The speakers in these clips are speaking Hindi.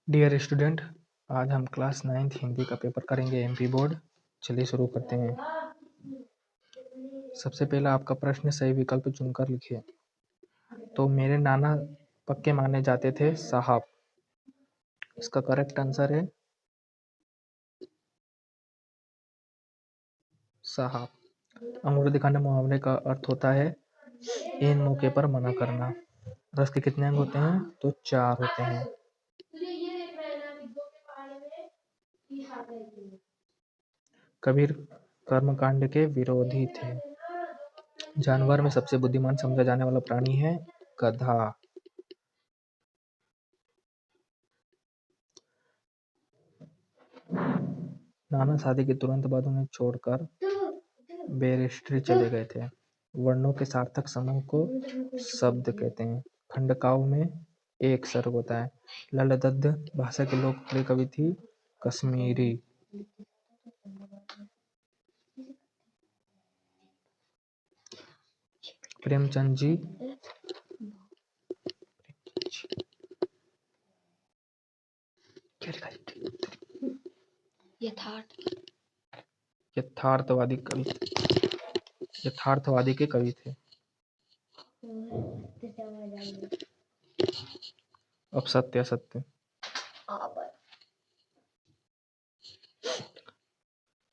डियर स्टूडेंट, आज हम क्लास 9th हिंदी का पेपर करेंगे एमपी बोर्ड। चलिए शुरू करते हैं। सबसे पहला आपका प्रश्न सही विकल्प चुनकर लिखिए। तो मेरे नाना पक्के माने जाते थे साहब, इसका करेक्ट आंसर है साहब। अंगूठी दिखाना मुहावरे का अर्थ होता है इन मौके पर मना करना। रस के कितने अंग होते हैं? तो 4 होते हैं। कबीर कर्मकांड के विरोधी थे। जानवर में सबसे बुद्धिमान समझा जाने वाला प्राणी है गधा। नाना शादी के तुरंत बाद उन्हें छोड़कर बैरिस्ट्री चले गए थे। वर्णों के सार्थक समूह को शब्द कहते हैं। खंडकाव्य में एक सर्ग होता है। ललदद्द भाषा की लोकप्रिय कवि थी कश्मीरी। प्रेमचंद जी यथार्थवादी कवि, यथार्थवादी के कवि थे। अब सत्य असत्य।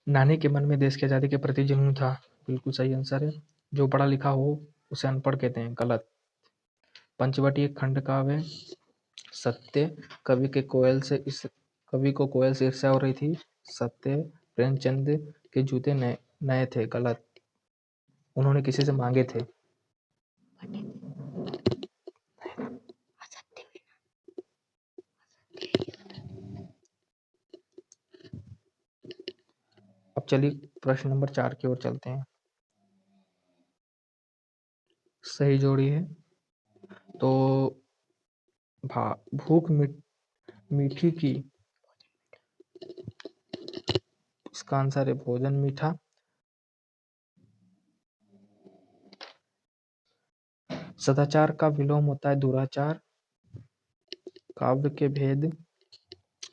नानी के मन में देश की आजादी के प्रति जुनून था। बिल्कुल सही आंसर है। जो पढ़ा लिखा हो उसे अनपढ़ कहते हैं। गलत। पंचवटी एक खंड काव्य। सत्य। कवि को कोयल से ईर्ष्या हो रही थी। सत्य। प्रेमचंद के जूते नए नए थे। गलत। उन्होंने किसी से मांगे थे। अब चलिए प्रश्न नंबर 4 की ओर चलते हैं। सही जोड़ी है। तो भूख मीठी की, इसका आंसर है भोजन मीठा। सदाचार का विलोम होता है दुराचार। काव्य के भेद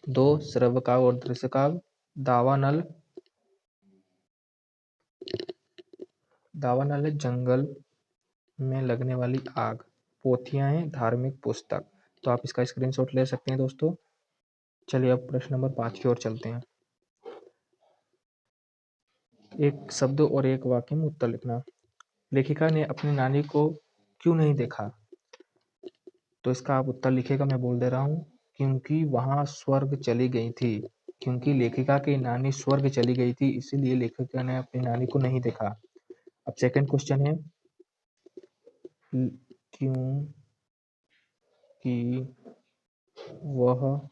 2, श्रव्य काव्य और दृश्य काव्य। दावानल है जंगल में लगने वाली आग। पोथियां हैं धार्मिक पुस्तक। तो आप इसका स्क्रीनशॉट ले सकते हैं दोस्तों। चलिए अब प्रश्न नंबर 5 की ओर चलते हैं। एक शब्द और एक वाक्य में उत्तर लिखना। लेखिका ने अपनी नानी को क्यों नहीं देखा? तो इसका आप उत्तर लिखेगा, मैं बोल दे रहा हूँ। क्योंकि वहां स्वर्ग चली गई थी। क्योंकि लेखिका की नानी स्वर्ग चली गई थी, इसीलिए लेखिका ने अपनी नानी को नहीं देखा। अब सेकंड क्वेश्चन है, क्यों कि वह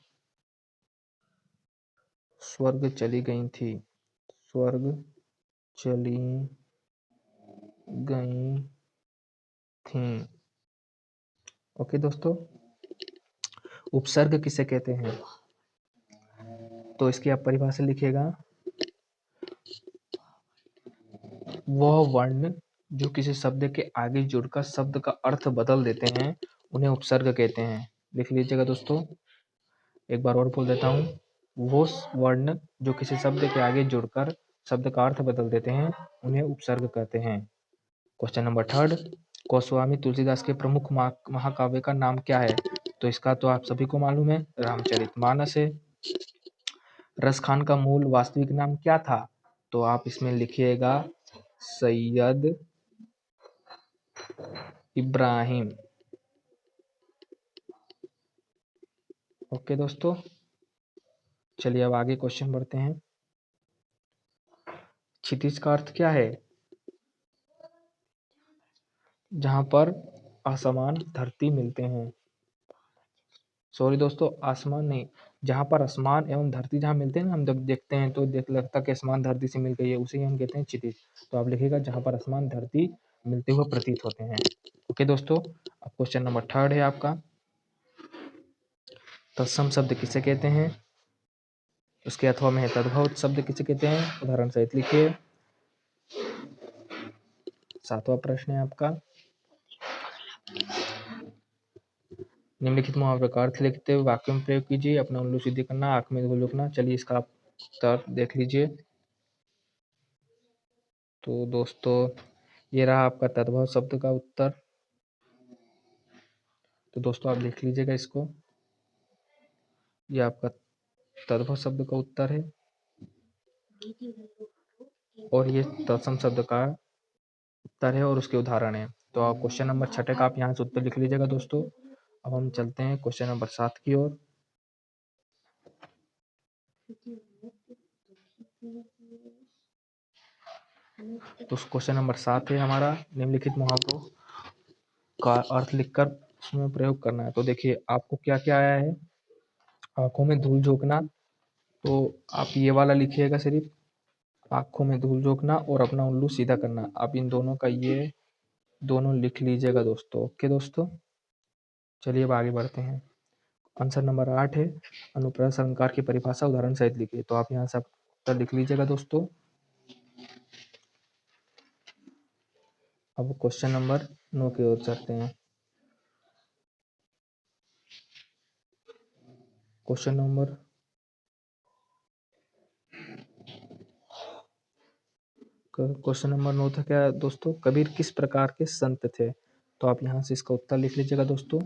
स्वर्ग चली गई थी। स्वर्ग चली गई थी। ओके दोस्तों। उपसर्ग किसे कहते हैं? तो इसकी आप परिभाषा लिखिएगा। वह वर्ण जो किसी शब्द के आगे जुड़कर शब्द का अर्थ बदल देते हैं उन्हें उपसर्ग कहते हैं। लिख लीजिएगा दोस्तों। एक बार और बोल देता हूँ। वो वर्ण जो किसी शब्द के आगे जुड़कर शब्द का अर्थ बदल देते हैं उन्हें उपसर्ग कहते हैं। क्वेश्चन नंबर 3, गोस्वामी तुलसीदास के प्रमुख महाकाव्य का नाम क्या है? तो इसका तो आप सभी को मालूम है, रामचरितमानस है। रसखान का मूल वास्तविक नाम क्या था? तो आप इसमें लिखिएगा सैयद इब्राहिम। ओके दोस्तों। चलिए अब आगे क्वेश्चन बढ़ते हैं। क्षितिज का अर्थ क्या है? जहां पर आसमान धरती मिलते हैं। सॉरी दोस्तों, आसमान नहीं, जहां पर आसमान एवं धरती जहां मिलते हैं ना, हम जब देखते हैं तो लगता है कि आसमान धरती से मिल गई है, उसे हम कहते हैं क्षितिज। तो आप लिखिएगा जहां पर आसमान धरती मिलते हुए प्रतीत होते हैं। ओके दोस्तों। अब क्वेश्चन नंबर 3 है आपका, तत्सम शब्द किसे कहते हैं? उसके अथवा में तद्भव शब्द किसे कहते हैं? उदाहरण सहित लिखिए। 7वां प्रश्न है आपका, निम्नलिखित मुहावरे का अर्थ लिखते हुए वाक्य में प्रयोग कीजिए। अपना उल्लू सीधे करना, आंख में धूल झोंकना। चलिए इसका आप उत्तर देख लीजिए। तो दोस्तों ये रहा आपका तद्भव शब्द का उत्तर। तो दोस्तों आप लिख लीजिएगा इसको, ये आपका तद्भव शब्द का उत्तर है और ये तत्सम शब्द का उत्तर है और उसके उदाहरण है। तो आप क्वेश्चन नंबर 6 का आप यहाँ से उत्तर लिख लीजिएगा दोस्तों। अब हम चलते हैं क्वेश्चन नंबर 7 की ओर। तो क्वेश्चन नंबर 7 है हमारा, निम्नलिखित मुहावरों का अर्थ लिखकर उसमें प्रयोग करना है। तो देखिए आपको क्या क्या आया है। आंखों में धूल झोंकना, तो आप ये वाला लिखिएगा सिर्फ, आंखों में धूल झोंकना और अपना उल्लू सीधा करना। आप इन दोनों का ये दोनों लिख लीजिएगा दोस्तों। ओके दोस्तों, चलिए अब आगे बढ़ते हैं। आंसर नंबर 8 है, अनुप्रास अलंकार की परिभाषा उदाहरण सहित लिखिए। तो आप यहाँ से उत्तर लिख लीजिएगा दोस्तों। अब क्वेश्चन नंबर 9 की ओर चलते हैं। क्वेश्चन नंबर 9 था क्या दोस्तों, कबीर किस प्रकार के संत थे। तो आप यहाँ से इसका उत्तर लिख लीजिएगा दोस्तों।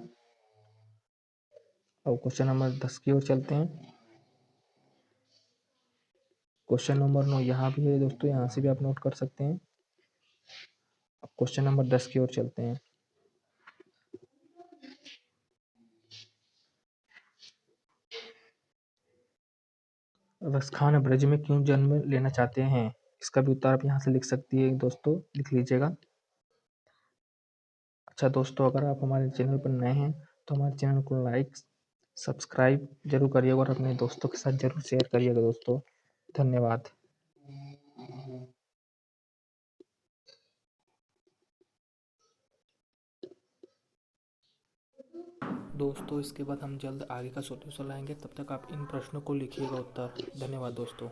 अब क्वेश्चन नंबर 10 की ओर चलते हैं। क्वेश्चन नंबर 9 यहाँ भी है दोस्तों, यहाँ से भी आप नोट कर सकते हैं। अब क्वेश्चन नंबर 10 की ओर चलते हैं। रस खान ब्रज में क्यों जन्म लेना चाहते हैं, इसका भी उत्तर आप यहाँ से लिख सकती है दोस्तों, लिख लीजिएगा। अच्छा दोस्तों, अगर आप हमारे चैनल पर नए हैं तो हमारे चैनल को लाइक सब्सक्राइब जरूर करिएगा और अपने दोस्तों के साथ जरूर शेयर करिएगा दोस्तों। धन्यवाद। दोस्तों इसके बाद हम जल्द आगे का सॉल्यूशन लाएंगे, तब तक आप इन प्रश्नों को लिखिएगा उत्तर। धन्यवाद दोस्तों।